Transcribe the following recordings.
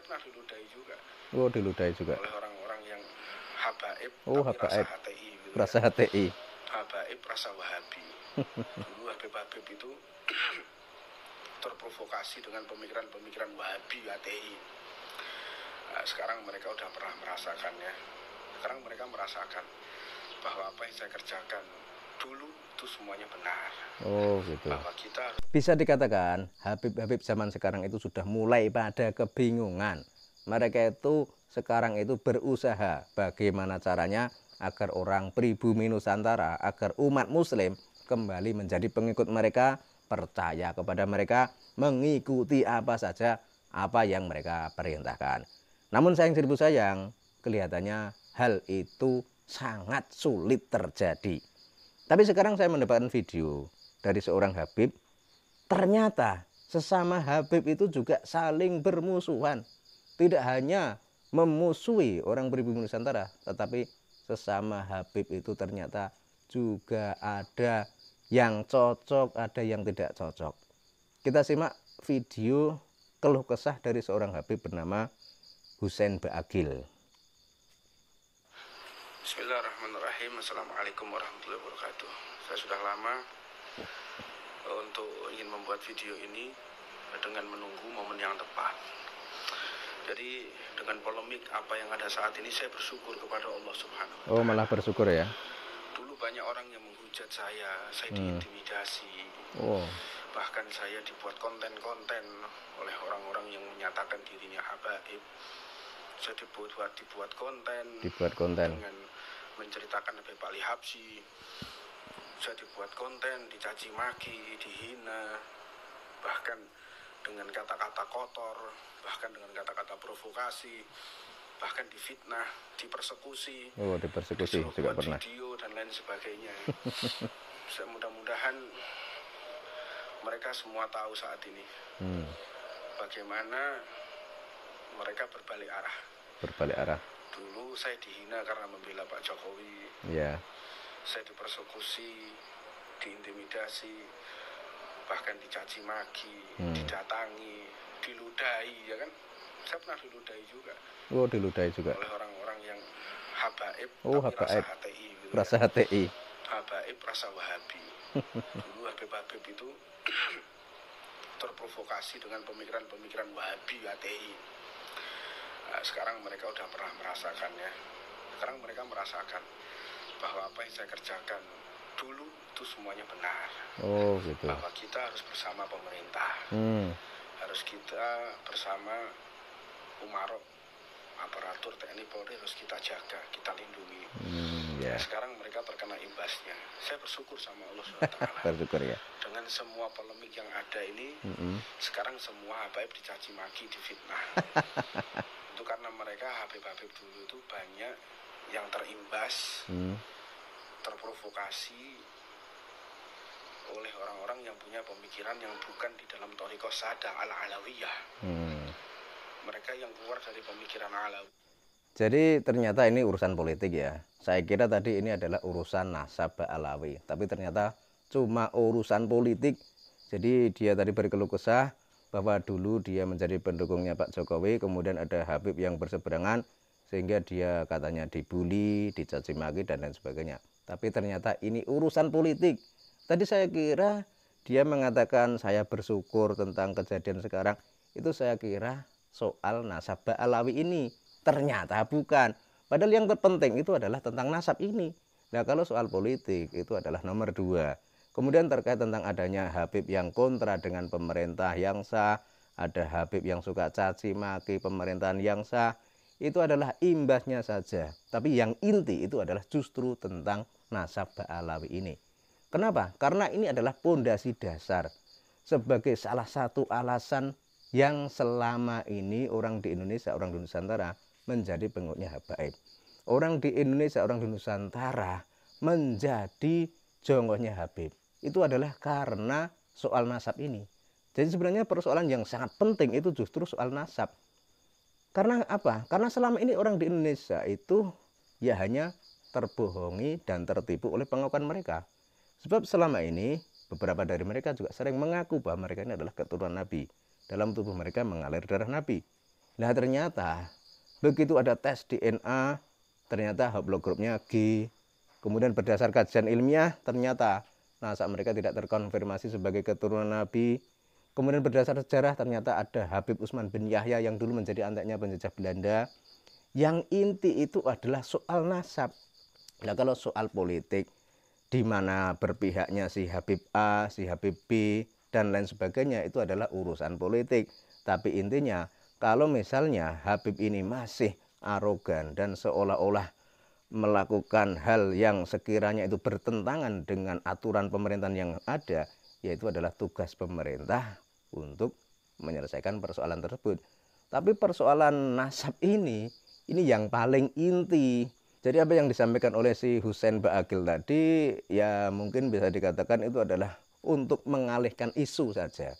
Saya pernah diludahi juga. Oh, diludahi juga. Oleh orang-orang yang habaib, Oh, tapi rasa habaib. HTI gitu Rasa ya. HTI. Habaib rasa Wahabi. Dulu Habib-Habib itu terprovokasi dengan pemikiran-pemikiran Wahabi, HTI. Nah, sekarang mereka udah pernah merasakan ya. Sekarang mereka merasakan bahwa apa yang saya kerjakan dulu itu semuanya benar. Oh, gitu. Bahwa kita bisa dikatakan Habib-Habib zaman sekarang itu sudah mulai pada kebingungan. Mereka itu sekarang itu berusaha bagaimana caranya agar orang pribumi Nusantara, agar umat muslim kembali menjadi pengikut mereka, percaya kepada mereka, mengikuti apa saja apa yang mereka perintahkan. Namun sayang seribu sayang, kelihatannya hal itu sangat sulit terjadi. Tapi sekarang saya mendapatkan video dari seorang Habib. Ternyata sesama Habib itu juga saling bermusuhan. Tidak hanya memusuhi orang pribumi Nusantara, tetapi sesama Habib itu ternyata juga ada yang cocok, ada yang tidak cocok. Kita simak video keluh kesah dari seorang Habib bernama Husein Baagil. Bismillahirrahmanirrahim. Assalamualaikum warahmatullahi wabarakatuh. Saya sudah lama untuk ingin membuat video ini dengan menunggu momen yang tepat. Jadi dengan polemik apa yang ada saat ini, saya bersyukur kepada Allah Subhanahu wa Ta'ala. Oh, malah bersyukur ya. Dulu banyak orang yang menghujat saya diintimidasi. Oh. Bahkan saya dibuat konten-konten oleh orang-orang yang menyatakan dirinya habaib. Saya dibuat konten dengan menceritakan Habib Ali Habsyi. Saya dibuat konten, dicaci maki, dihina, bahkan dengan kata-kata kotor, bahkan dengan kata-kata provokasi, bahkan difitnah, dipersekusi. Oh, dipersekusi juga pernah. Video dan lain sebagainya. Mudah-mudahan mereka semua tahu saat ini bagaimana mereka berbalik arah. Dulu saya dihina karena membela Pak Jokowi. Ya. Saya dipersekusi, diintimidasi, bahkan dicaci maki, didatangi, diludahi, ya kan? Saya pernah diludahi juga. Oh, diludahi juga. Oleh orang-orang yang habaib, oh, tapi habaib. Rasa HTI gitu. Rasa ya. HTI. Habaib rasa Wahabi. Dulu Habib-Habib itu terprovokasi dengan pemikiran-pemikiran Wahabi, HTI. Nah, sekarang mereka udah pernah merasakan ya. Sekarang mereka merasakan bahwa apa yang saya kerjakan dulu itu semuanya benar. Oh, gitu. Bahwa kita harus bersama pemerintah. Harus kita bersama umarok, aparatur TNI Polri harus kita jaga, kita lindungi. Yeah. Sekarang mereka terkena imbasnya. Saya bersyukur sama Allah SWT. Bersyukur ya. Dengan semua polemik yang ada ini, sekarang semua habaib dicaci maki, difitnah. Itu karena mereka Habib-Habib dulu itu banyak yang terimbas, terprovokasi oleh orang-orang yang punya pemikiran yang bukan di dalam thariqah Sadah al-Alawiyah. Mereka yang keluar dari pemikiran Alawi. Jadi ternyata ini urusan politik ya. Saya kira tadi ini adalah urusan nasab Alawi, tapi ternyata cuma urusan politik. Jadi dia tadi berkeluh kesah bahwa dulu dia menjadi pendukungnya Pak Jokowi, kemudian ada Habib yang berseberangan, sehingga dia katanya dibully, dicaci maki dan lain sebagainya. Tapi ternyata ini urusan politik. Tadi saya kira dia mengatakan saya bersyukur tentang kejadian sekarang, itu saya kira soal nasab Alawi ini. Ternyata bukan. Padahal yang terpenting itu adalah tentang nasab ini. Nah, kalau soal politik itu adalah nomor 2. Kemudian terkait tentang adanya Habib yang kontra dengan pemerintah yang sah, ada Habib yang suka caci maki pemerintahan yang sah, itu adalah imbasnya saja. Tapi yang inti itu adalah justru tentang nasab Alawi ini. Kenapa? Karena ini adalah pondasi dasar sebagai salah satu alasan yang selama ini orang di Indonesia, orang di Nusantara menjadi pengikutnya habaib. Orang di Indonesia, orang di Nusantara menjadi jonggohnya Habib. Itu adalah karena soal nasab ini. Jadi sebenarnya persoalan yang sangat penting itu justru soal nasab. Karena apa? Karena selama ini orang di Indonesia itu ya hanya terbohongi dan tertipu oleh pengakuan mereka. Sebab selama ini beberapa dari mereka juga sering mengaku bahwa mereka ini adalah keturunan Nabi. Dalam tubuh mereka mengalir darah Nabi. Nah ternyata begitu ada tes DNA, ternyata haplogrupnya G. Kemudian berdasar kajian ilmiah, ternyata nasab mereka tidak terkonfirmasi sebagai keturunan Nabi. Kemudian berdasar sejarah, ternyata ada Habib Utsman bin Yahya yang dulu menjadi anteknya penjajah Belanda. Yang inti itu adalah soal nasab. Nah kalau soal politik, di mana berpihaknya si Habib A, si Habib B, dan lain sebagainya, itu adalah urusan politik. Tapi intinya, kalau misalnya Habib ini masih arogan dan seolah-olah melakukan hal yang sekiranya itu bertentangan dengan aturan pemerintahan yang ada, yaitu adalah tugas pemerintah untuk menyelesaikan persoalan tersebut. Tapi persoalan nasab ini yang paling inti. Jadi apa yang disampaikan oleh si Husein Ba'akil tadi, ya mungkin bisa dikatakan itu adalah untuk mengalihkan isu saja,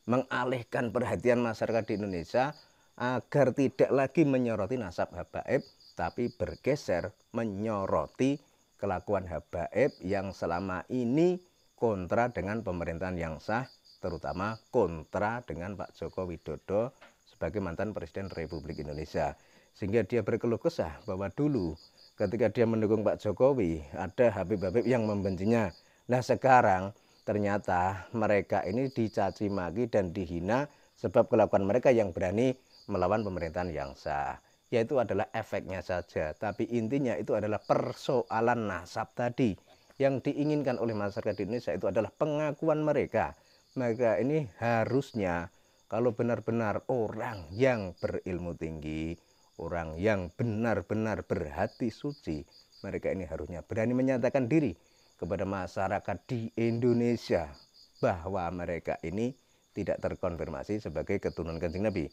mengalihkan perhatian masyarakat di Indonesia agar tidak lagi menyoroti nasab habaib, tapi bergeser menyoroti kelakuan habaib yang selama ini kontra dengan pemerintahan yang sah, terutama kontra dengan Pak Joko Widodo sebagai mantan Presiden Republik Indonesia. Sehingga dia berkeluh kesah bahwa dulu ketika dia mendukung Pak Jokowi ada Habib-Habib yang membencinya. Nah sekarang ternyata mereka ini dicaci maki dan dihina sebab kelakuan mereka yang berani melawan pemerintahan yang sah. Yaitu adalah efeknya saja, tapi intinya itu adalah persoalan nasab tadi. Yang diinginkan oleh masyarakat di Indonesia itu adalah pengakuan mereka. Mereka ini harusnya kalau benar-benar orang yang berilmu tinggi, orang yang benar-benar berhati suci, mereka ini harusnya berani menyatakan diri kepada masyarakat di Indonesia bahwa mereka ini tidak terkonfirmasi sebagai keturunan Kanjeng Nabi.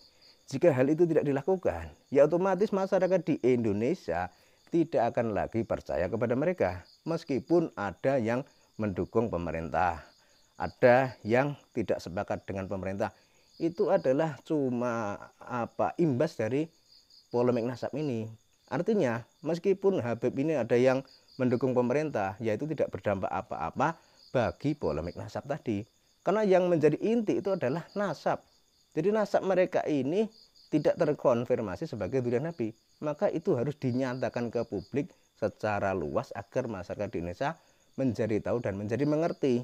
Jika hal itu tidak dilakukan, ya otomatis masyarakat di Indonesia tidak akan lagi percaya kepada mereka. Meskipun ada yang mendukung pemerintah, ada yang tidak sepakat dengan pemerintah. Itu adalah cuma imbas dari polemik nasab ini. Artinya meskipun Habib ini ada yang mendukung pemerintah, yaitu tidak berdampak apa-apa bagi polemik nasab tadi. Karena yang menjadi inti itu adalah nasab. Jadi nasab mereka ini tidak terkonfirmasi sebagai zuriat Nabi. Maka itu harus dinyatakan ke publik secara luas agar masyarakat di Indonesia menjadi tahu dan menjadi mengerti